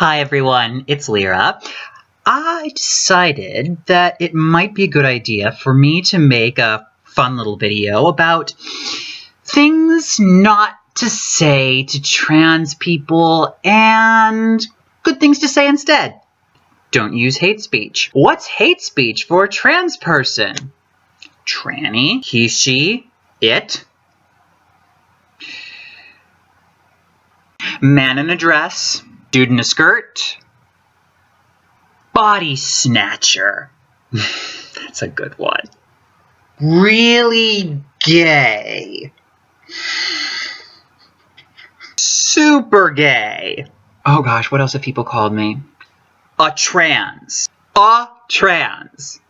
Hi everyone, it's Lyra. I decided that it might be a good idea for me to make a fun little video about things not to say to trans people and good things to say instead. Don't use hate speech. What's hate speech for a trans person? Tranny, he, she, it. Man in a dress, dude in a skirt. Body snatcher. That's a good one. Really gay. Super gay. Oh gosh, what else have people called me? A trans. A trans.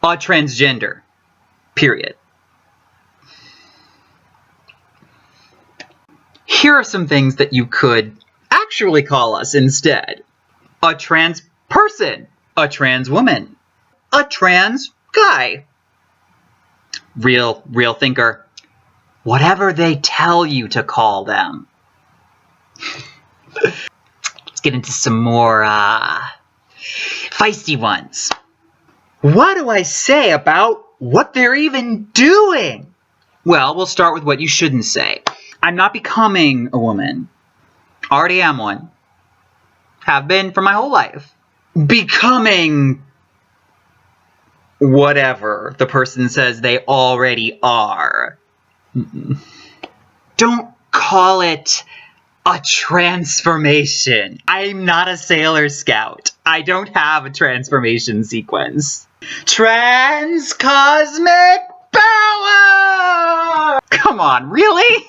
A transgender. Period. Here are some things that you could actually call us instead. A trans person. A trans woman. A trans guy. Real thinker. Whatever they tell you to call them. Let's get into some more feisty ones. What do I say about what they're even doing? Well, we'll start with what you shouldn't say. I'm not becoming a woman. Already am one. Have been for my whole life. Becoming whatever the person says they already are. Don't call it a transformation. I'm not a Sailor Scout. I don't have a transformation sequence. Trans cosmic power! Come on, really?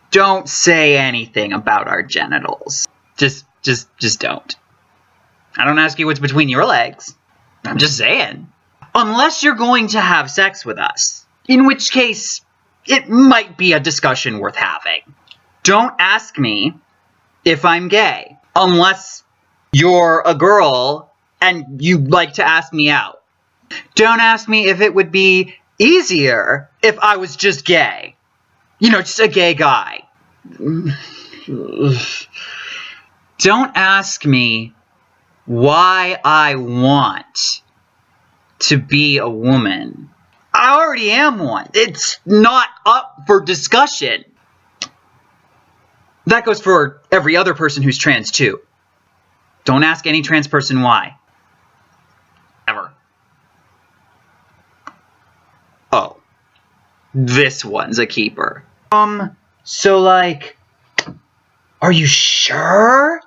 Don't say anything about our genitals. Just don't. I don't ask you what's between your legs. I'm just saying. Unless you're going to have sex with us. In which case, it might be a discussion worth having. Don't ask me if I'm gay. Unless you're a girl and you'd like to ask me out. Don't ask me if it would be easier if I was just gay. You know, just a gay guy. Don't ask me why I want to be a woman. I already am one. It's not up for discussion. That goes for every other person who's trans too. Don't ask any trans person why. Ever. Oh. This one's a keeper. So like, are you sure?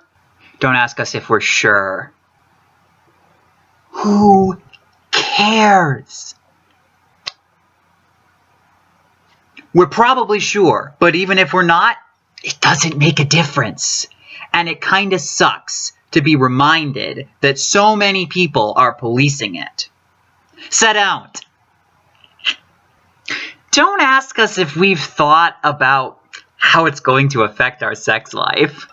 Don't ask us if we're sure. Who cares? We're probably sure, but even if we're not, it doesn't make a difference. And it kinda sucks to be reminded that so many people are policing it. Sit down. Don't ask us if we've thought about how it's going to affect our sex life.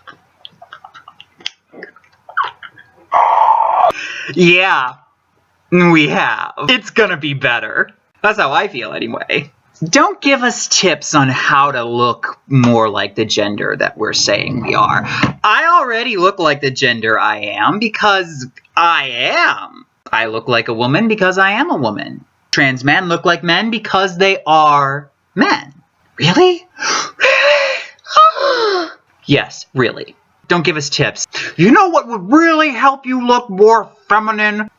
Yeah, we have. It's gonna be better. That's how I feel anyway. Don't give us tips on how to look more like the gender that we're saying we are. I already look like the gender I am because I am. I look like a woman because I am a woman. Trans men look like men because they are men. Really? Really? Yes, really. Don't give us tips. You know what would really help you look more feminine?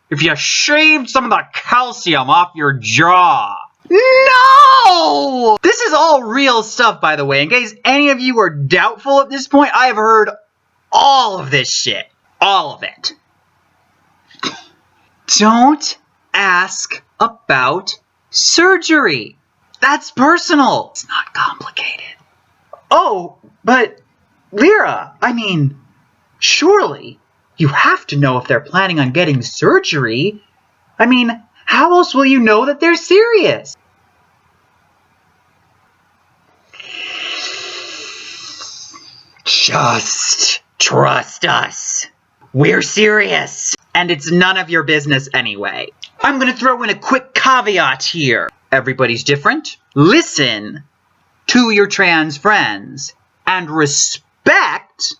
If you shaved some of the calcium off your jaw. No! This is all real stuff, by the way. In case any of you are doubtful at this point, I have heard all of this shit. All of it. Don't ask about surgery. That's personal. It's not complicated. Oh, but Lyra, I mean, surely you have to know if they're planning on getting surgery. I mean, how else will you know that they're serious? Just trust us. We're serious. And it's none of your business anyway. I'm gonna throw in a quick caveat here. Everybody's different. Listen to your trans friends and respect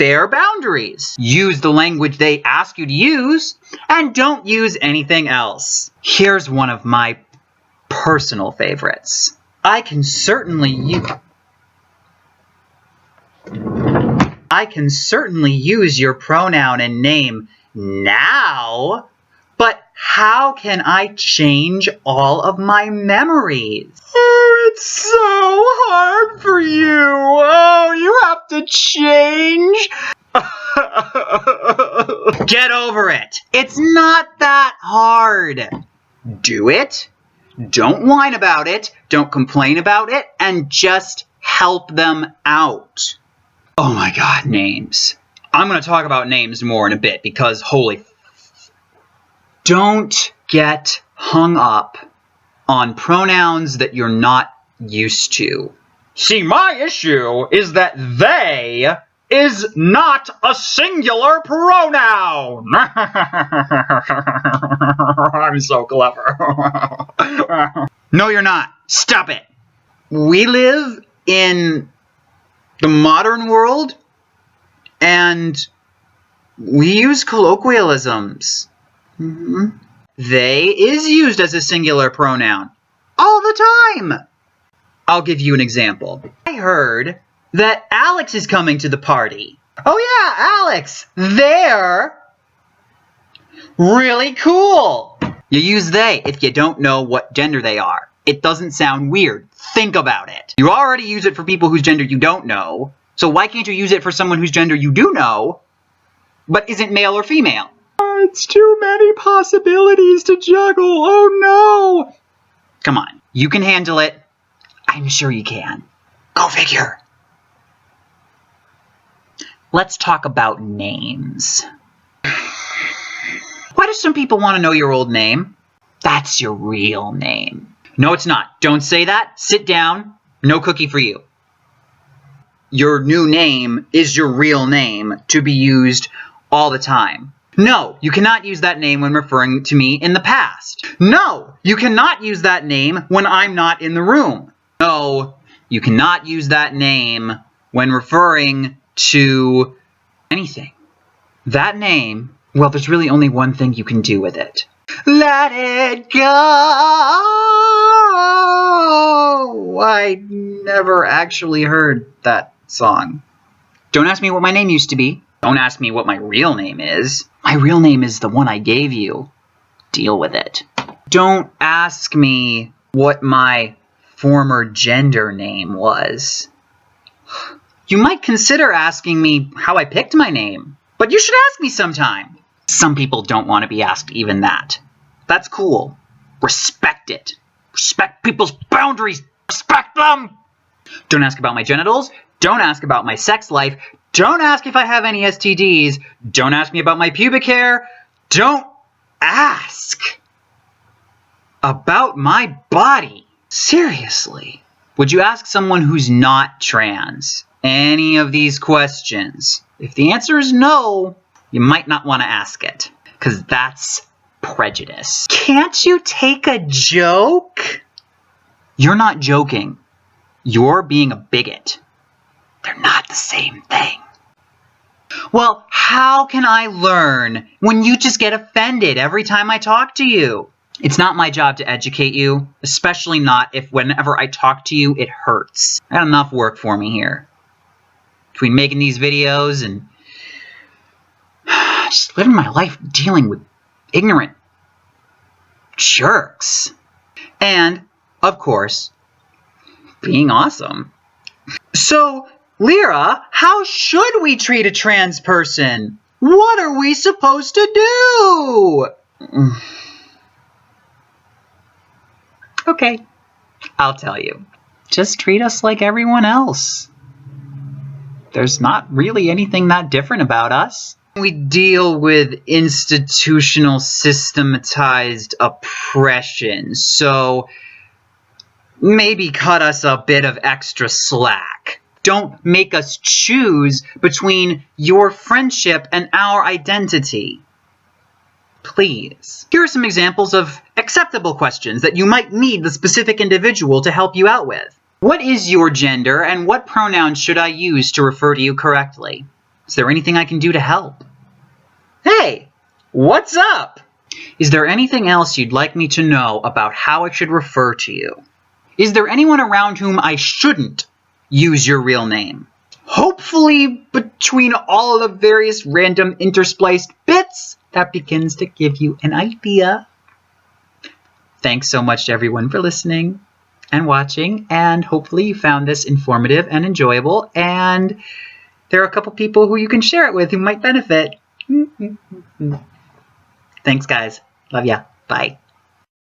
fair boundaries. Use the language they ask you to use, and don't use anything else. Here's one of my personal favorites. I can certainly use your pronoun and name now, but how can I change all of my memories? Oh, it's so hard for you. Oh, you have to change. Get over it. It's not that hard. Do it. Don't whine about it. Don't complain about it. And just help them out. Oh my God, names. I'm going to talk about names more in a bit because holy... Don't get hung up on pronouns that you're not used to. See, my issue is that they is not a singular pronoun. I'm so clever. No, you're not. Stop it. We live in the modern world, and we use colloquialisms. They is used as a singular pronoun all the time. I'll give you an example. I heard that Alex is coming to the party. Oh yeah, Alex, they're really cool. You use they if you don't know what gender they are. It doesn't sound weird. Think about it. You already use it for people whose gender you don't know, so why can't you use it for someone whose gender you do know, but isn't male or female? It's too many possibilities to juggle. Oh no. Come on. You can handle it. I'm sure you can. Go figure. Let's talk about names. Why do some people want to know your old name? That's your real name. No, it's not. Don't say that. Sit down. No cookie for you. Your new name is your real name to be used all the time. No, you cannot use that name when referring to me in the past. No, you cannot use that name when I'm not in the room. No, you cannot use that name when referring to anything. That name, well, there's really only one thing you can do with it. Let it go! I never actually heard that song. Don't ask me what my name used to be. Don't ask me what my real name is. My real name is the one I gave you. Deal with it. Don't ask me what my former gender name was. You might consider asking me how I picked my name, but you should ask me sometime. Some people don't want to be asked even that. That's cool. Respect it. Respect people's boundaries. Respect them! Don't ask about my genitals. Don't ask about my sex life. Don't ask if I have any STDs. Don't ask me about my pubic hair. Don't ask about my body. Seriously. Would you ask someone who's not trans any of these questions? If the answer is no, you might not want to ask it, because that's prejudice. Can't you take a joke? You're not joking. You're being a bigot. They're not the same thing. Well, how can I learn when you just get offended every time I talk to you? It's not my job to educate you, especially not if whenever I talk to you, it hurts. I got enough work for me here. Between making these videos and just living my life dealing with ignorant jerks. And, of course, being awesome. So, Lyra, how should we treat a trans person? What are we supposed to do? Okay, I'll tell you. Just treat us like everyone else. There's not really anything that different about us. We deal with institutional systematized oppression, so maybe cut us a bit of extra slack. Don't make us choose between your friendship and our identity. Please. Here are some examples of acceptable questions that you might need the specific individual to help you out with. What is your gender and what pronouns should I use to refer to you correctly? Is there anything I can do to help? Hey, what's up? Is there anything else you'd like me to know about how I should refer to you? Is there anyone around whom I shouldn't use your real name? Hopefully, between all the various random interspliced bits, that begins to give you an idea. Thanks so much to everyone for listening and watching, and hopefully you found this informative and enjoyable, and there are a couple people who you can share it with who might benefit. Thanks, guys. Love ya. Bye.